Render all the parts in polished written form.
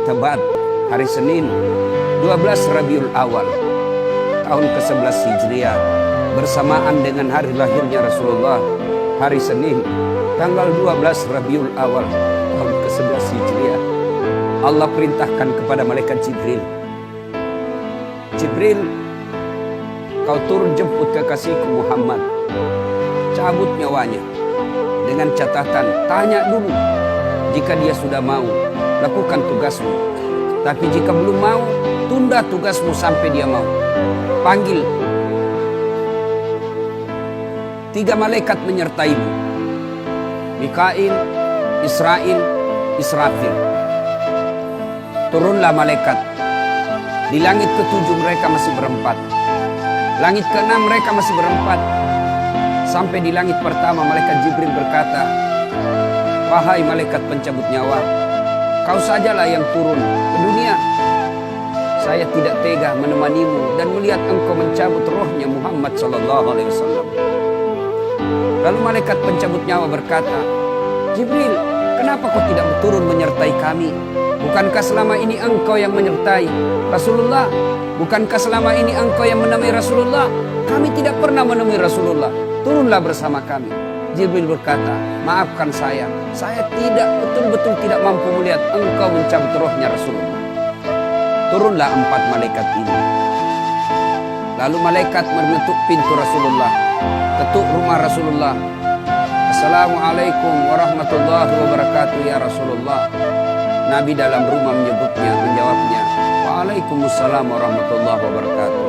Tebat hari Senin 12 Rabiul Awal tahun ke-11 Hijriah bersamaan dengan hari lahirnya Rasulullah, hari Senin tanggal 12 Rabiul Awal tahun ke-11 Hijriah. Allah perintahkan kepada malaikat Jibril, Jibril, kau turun jemput kekasihku Muhammad, cabut nyawanya. Dengan catatan, tanya dulu, jika dia sudah mau, lakukan tugasmu. Tapi jika belum mau, tunda tugasmu sampai dia mau. Panggil 3 malaikat menyertaimu, Mikail, Israil, Israfil. Turunlah malaikat. Di langit ke-7 mereka masih berempat, langit ke-6 mereka masih berempat. Sampai di langit pertama malaikat Jibril berkata, wahai malaikat pencabut nyawa, kau sajalah yang turun ke dunia. Saya tidak tega menemanimu dan melihat engkau mencabut rohnya Muhammad SAW. Lalu malaikat pencabut nyawa berkata, Jibril, kenapa kau tidak turun menyertai kami? Bukankah selama ini engkau yang menyertai Rasulullah? Bukankah selama ini engkau yang menemui Rasulullah? Kami tidak pernah menemui Rasulullah. Turunlah bersama kami. Jibril berkata, maafkan saya tidak betul-betul tidak mampu melihat engkau mencabut rohnya Rasulullah. Turunlah 4 malaikat ini. Lalu malaikat mengetuk pintu Rasulullah, ketuk rumah Rasulullah. Assalamualaikum warahmatullahi wabarakatuh ya Rasulullah. Nabi dalam rumah menjawabnya, waalaikumsalam warahmatullahi wabarakatuh.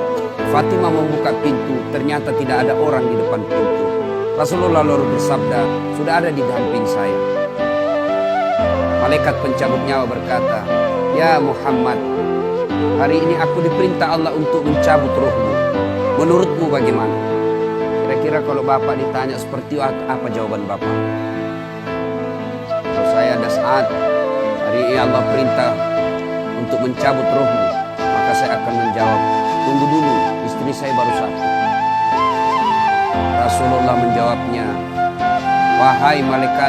Fatimah membuka pintu, ternyata tidak ada orang di depan pintu. Rasulullah lalu bersabda, sudah ada di samping saya. Malaikat pencabut nyawa berkata, ya Muhammad, hari ini aku diperintah Allah untuk mencabut rohmu. Menurutmu bagaimana? Kira-kira kalau Bapak ditanya seperti apa jawaban Bapak? Kalau saya ada saat hari ini Allah perintah untuk mencabut rohmu, maka saya akan menjawab, tunggu dulu, istri saya baru 1. Rasulullah menjawabnya, wahai malaikat,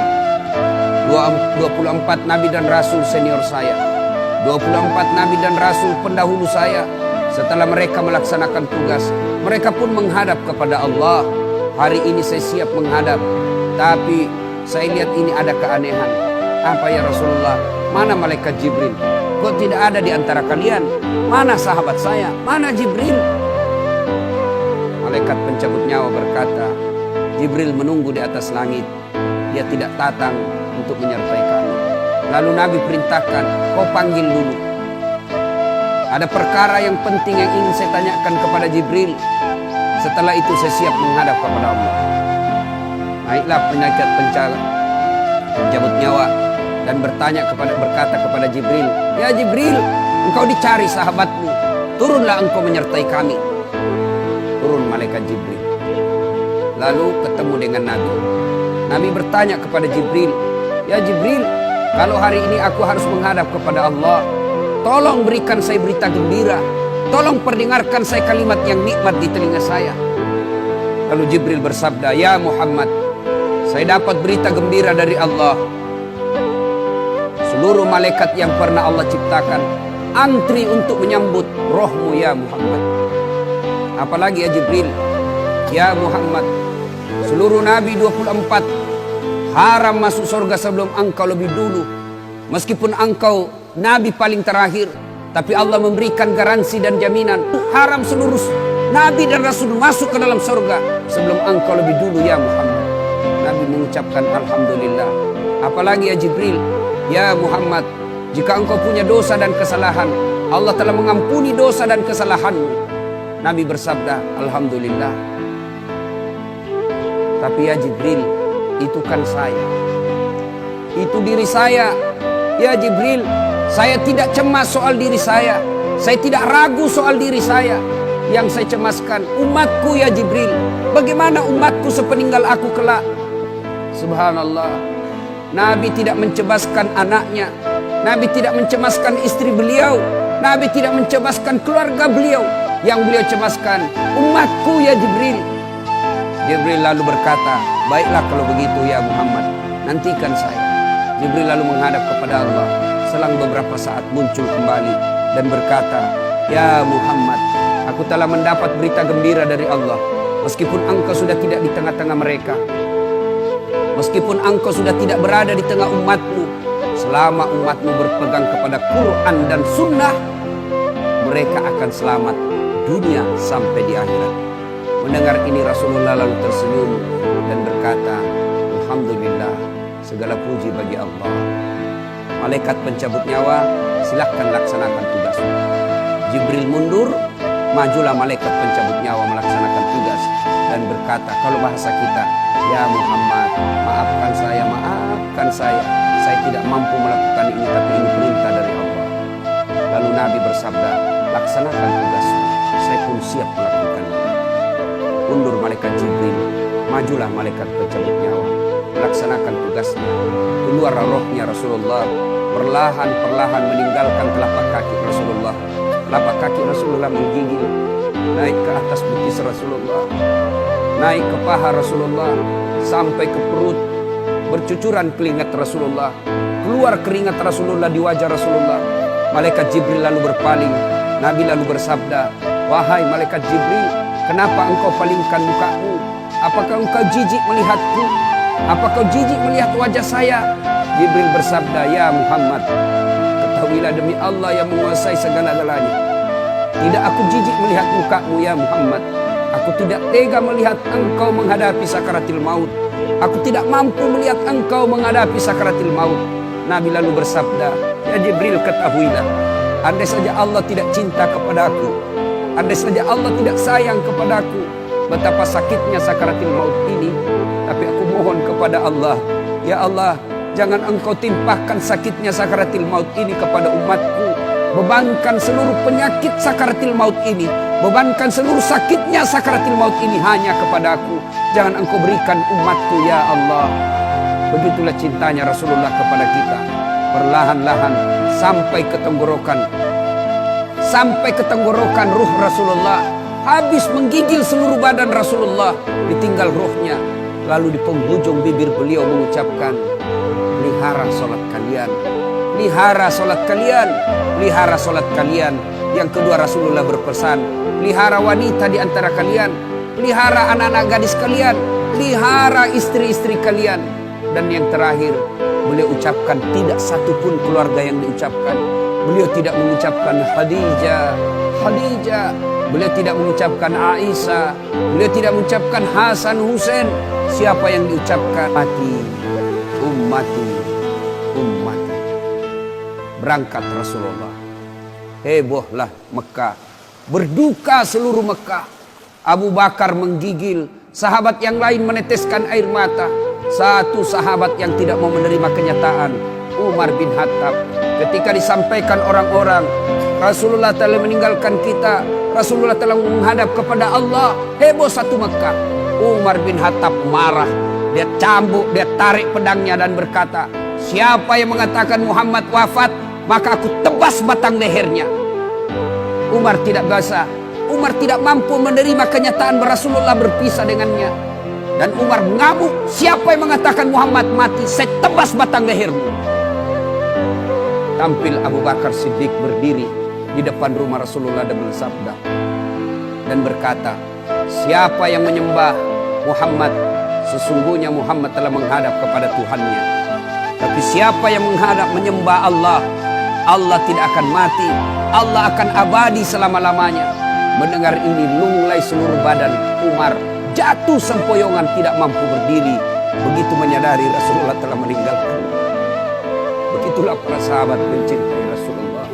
24 nabi dan rasul senior saya, 24 nabi dan rasul pendahulu saya, setelah mereka melaksanakan tugas, mereka pun menghadap kepada Allah. Hari ini saya siap menghadap, tapi saya lihat ini ada keanehan. Apa ya Rasulullah? Mana malaikat Jibril? Kok tidak ada di antara kalian? Mana sahabat saya? Mana Jibril? Malaikat pencabut nyawa berkata, Jibril menunggu di atas langit. Dia tidak datang untuk menyertai kami. Lalu Nabi perintahkan, kau panggil dulu. Ada perkara yang penting yang ingin saya tanyakan kepada Jibril. Setelah itu saya siap menghadap kepada Allah. Naiklah malaikat pencabut nyawa dan berkata kepada Jibril, ya Jibril, engkau dicari sahabatmu, turunlah engkau menyertai kami. Turun malaikat Jibril, lalu ketemu dengan Nabi. Nabi bertanya kepada Jibril, ya Jibril, kalau hari ini aku harus menghadap kepada Allah, tolong berikan saya berita gembira, tolong perdengarkan saya kalimat yang nikmat di telinga saya. Lalu Jibril bersabda, ya Muhammad, saya dapat berita gembira dari Allah. Seluruh malaikat yang pernah Allah ciptakan antri untuk menyambut rohmu ya Muhammad. Apalagi ya Jibril, ya Muhammad, seluruh nabi 24 haram masuk surga sebelum engkau lebih dulu. Meskipun engkau nabi paling terakhir, tapi Allah memberikan garansi dan jaminan haram seluruh nabi dan rasul masuk ke dalam surga sebelum engkau lebih dulu ya Muhammad. Nabi mengucapkan alhamdulillah. Apalagi ya Jibril, ya Muhammad, jika engkau punya dosa dan kesalahan, Allah telah mengampuni dosa dan kesalahanmu. Nabi bersabda, alhamdulillah. Tapi ya Jibril, itu kan saya, itu diri saya. Ya Jibril, saya tidak cemas soal diri saya tidak ragu soal diri saya. Yang saya cemaskan umatku ya Jibril. Bagaimana umatku sepeninggal aku kelak? Subhanallah, Nabi tidak mencemaskan anaknya, Nabi tidak mencemaskan istri beliau, Nabi tidak mencemaskan keluarga beliau. Yang beliau cemaskan umatku ya Jibril. Jibril lalu berkata, baiklah kalau begitu ya Muhammad, nantikan saya. Jibril lalu menghadap kepada Allah. Selang beberapa saat muncul kembali dan berkata, "Ya Muhammad, aku telah mendapat berita gembira dari Allah. Meskipun engkau sudah tidak di tengah-tengah mereka, meskipun engkau sudah tidak berada di tengah umatmu, selama umatmu berpegang kepada Quran dan Sunnah, mereka akan selamat dunia sampai di akhirat." Mendengar ini Rasulullah lalu tersenyum dan berkata, "Alhamdulillah, segala puji bagi Allah. Malaikat pencabut nyawa, silahkan laksanakan tugasmu." Jibril mundur, majulah malaikat pencabut nyawa melaksanakan tugas dan berkata, kalau bahasa kita, "Ya Muhammad, maafkan saya tidak mampu melakukan ini, tapi ini perintah dari Allah." Lalu Nabi bersabda, "Laksanakan tugasmu, saya pun siap melakukannya." Mundur malaikat Jibril, majulah malaikat pencabut nyawa melaksanakan tugasnya. Keluar rohnya Rasulullah, perlahan-perlahan meninggalkan telapak kaki Rasulullah. Telapak kaki Rasulullah menggigil, naik ke atas betis Rasulullah, naik ke paha Rasulullah, sampai ke perut. Bercucuran keringat Rasulullah, keluar keringat Rasulullah di wajah Rasulullah. Malaikat Jibril lalu berpaling. Nabi lalu bersabda, "Wahai malaikat Jibril, kenapa engkau palingkan mukamu? Apakah engkau jijik melihatku? Apakah jijik melihat wajah saya?" Jibril bersabda, "Ya Muhammad, ketahuilah demi Allah yang menguasai segala-galanya, tidak aku jijik melihat mukamu ya Muhammad. Aku tidak tega melihat engkau menghadapi sakaratil maut. Aku tidak mampu melihat engkau menghadapi sakaratil maut." Nabi lalu bersabda, "Ya Jibril, ketahuilah, andai saja Allah tidak cinta kepadaku, andai saja Allah tidak sayang kepadaku, betapa sakitnya sakaratil maut ini. Tapi aku mohon kepada Allah, ya Allah, jangan engkau timpahkan sakitnya sakaratil maut ini kepada umatku. Bebankan seluruh penyakit sakaratil maut ini, bebankan seluruh sakitnya sakaratil maut ini hanya kepadaku. Jangan engkau berikan umatku ya Allah." Begitulah cintanya Rasulullah kepada kita. Perlahan-lahan sampai ke tenggorokan ruh Rasulullah. Habis menggigil seluruh badan Rasulullah, ditinggal ruhnya. Lalu di penghujung bibir beliau mengucapkan, "Pelihara salat kalian, pelihara salat kalian, pelihara salat kalian." Yang kedua Rasulullah berpesan, pelihara wanita di antara kalian, pelihara anak-anak gadis kalian, pelihara istri-istri kalian. Dan yang terakhir beliau ucapkan, tidak satupun keluarga yang diucapkan. Beliau tidak mengucapkan Khadijah, Khadijah. Beliau tidak mengucapkan Aisyah. Beliau tidak mengucapkan Hasan, Husain. Siapa yang diucapkan? Ummati, ummati, ummati. Berangkat Rasulullah. Hebohlah Mekah. Berduka seluruh Mekah. Abu Bakar menggigil. Sahabat yang lain meneteskan air mata. Satu sahabat yang tidak mau menerima kenyataan, Umar bin Khattab. Ketika disampaikan orang-orang, Rasulullah telah meninggalkan kita, Rasulullah telah menghadap kepada Allah, heboh satu Mekah. Umar bin Khattab marah. Dia cambuk, dia tarik pedangnya dan berkata, "Siapa yang mengatakan Muhammad wafat, maka aku tebas batang lehernya." Umar tidak bisa. Umar tidak mampu menerima kenyataan Rasulullah berpisah dengannya. Dan Umar mengamuk, "Siapa yang mengatakan Muhammad mati, saya tebas batang lehermu." Tampil Abu Bakar Siddiq berdiri di depan rumah Rasulullah dan bersabda dan berkata, "Siapa yang menyembah Muhammad, sesungguhnya Muhammad telah menghadap kepada Tuhannya. Tapi siapa yang menyembah Allah, Allah tidak akan mati, Allah akan abadi selama-lamanya." Mendengar ini lunglai seluruh badan Umar, jatuh sempoyongan, tidak mampu berdiri. Begitu menyadari Rasulullah telah meninggalkan. Begitulah para sahabat mencintai Rasulullah.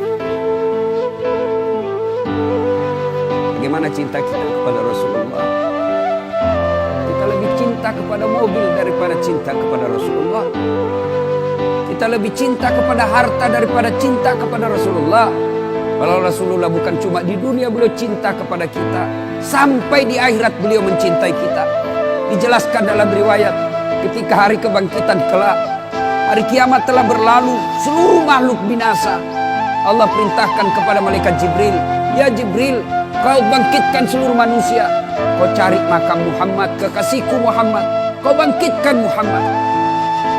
Bagaimana cinta kita kepada Rasulullah? Kita lebih cinta kepada mobil daripada cinta kepada Rasulullah. Kita lebih cinta kepada harta daripada cinta kepada Rasulullah. Kalau Rasulullah bukan cuma di dunia beliau cinta kepada kita, sampai di akhirat beliau mencintai kita. Dijelaskan dalam riwayat, ketika hari kebangkitan kelak, hari kiamat telah berlalu, seluruh makhluk binasa. Allah perintahkan kepada malaikat Jibril, "Ya Jibril, kau bangkitkan seluruh manusia. Kau cari makam Muhammad, kekasihku Muhammad. Kau bangkitkan Muhammad."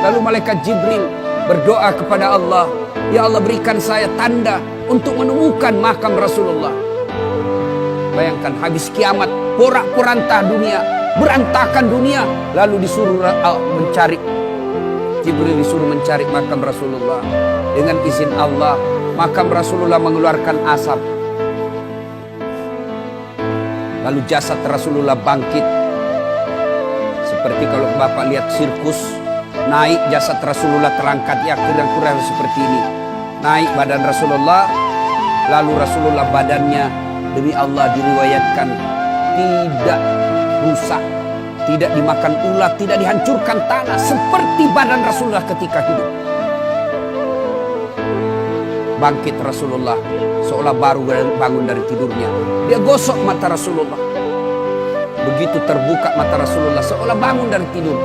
Lalu malaikat Jibril berdoa kepada Allah, Ya Allah, berikan saya tanda untuk menemukan makam Rasulullah. Bayangkan habis kiamat, porak-poranda dunia, berantakan dunia, lalu disuruh mencari. Jibril disuruh mencari makam Rasulullah. Dengan izin Allah, makam Rasulullah mengeluarkan asap. Lalu jasad Rasulullah bangkit. Seperti kalau Bapak lihat sirkus, naik jasad Rasulullah terangkat, ya kurang-kurang seperti ini. Naik badan Rasulullah, lalu Rasulullah badannya demi Allah diriwayatkan tidak rusak, tidak dimakan ulat, tidak dihancurkan tanah, seperti badan Rasulullah ketika hidup. Bangkit Rasulullah seolah baru bangun dari tidurnya. Dia gosok mata Rasulullah. Begitu terbuka mata Rasulullah seolah bangun dari tidur.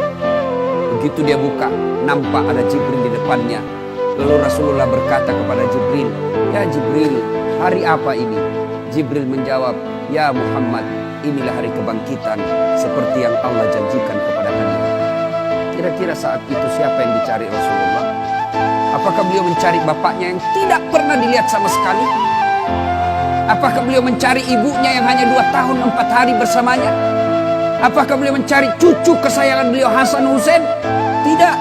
Begitu dia buka, nampak ada Jibril di depannya. Lalu Rasulullah berkata kepada Jibril, "Ya Jibril, hari apa ini?" Jibril menjawab, "Ya Muhammad, inilah hari kebangkitan seperti yang Allah janjikan kepada kalian." Kira-kira saat itu siapa yang dicari Rasulullah? Apakah beliau mencari bapaknya yang tidak pernah dilihat sama sekali? Apakah beliau mencari ibunya yang hanya 2 tahun 4 hari bersamanya? Apakah beliau mencari cucu kesayangan beliau Hasan Hussein? Tidak.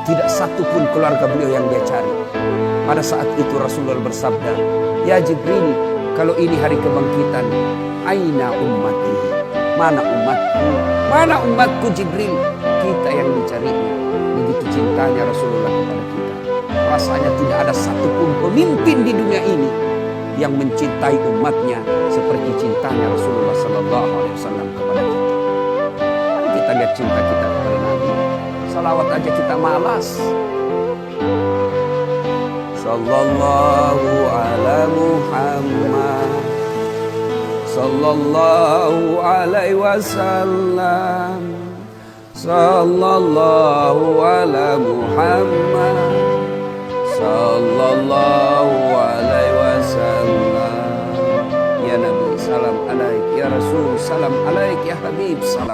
Tidak satu pun keluarga beliau yang dia cari. Pada saat itu Rasulullah bersabda, "Ya Jibril, kalau ini hari kebangkitan, aina ummati? Mana umatku? Mana umatku Jibril?" Kita yang mencarinya. Begitu cintanya Rasulullah kepada kita. Rasanya tidak ada satupun pemimpin di dunia ini yang mencintai umatnya seperti cintanya Rasulullah SAW kepada kita. Mari kita lihat cinta kita kepada Nabi. Salawat aja kita malas. Sallallahu ala Muhammad, sallallahu alaihi wasallam, sallallahu ala Muhammad, sallallahu alaihi wasallam. Ya Nabi, salam alaik. Ya Rasul, salam alaik. Ya Habib, salam.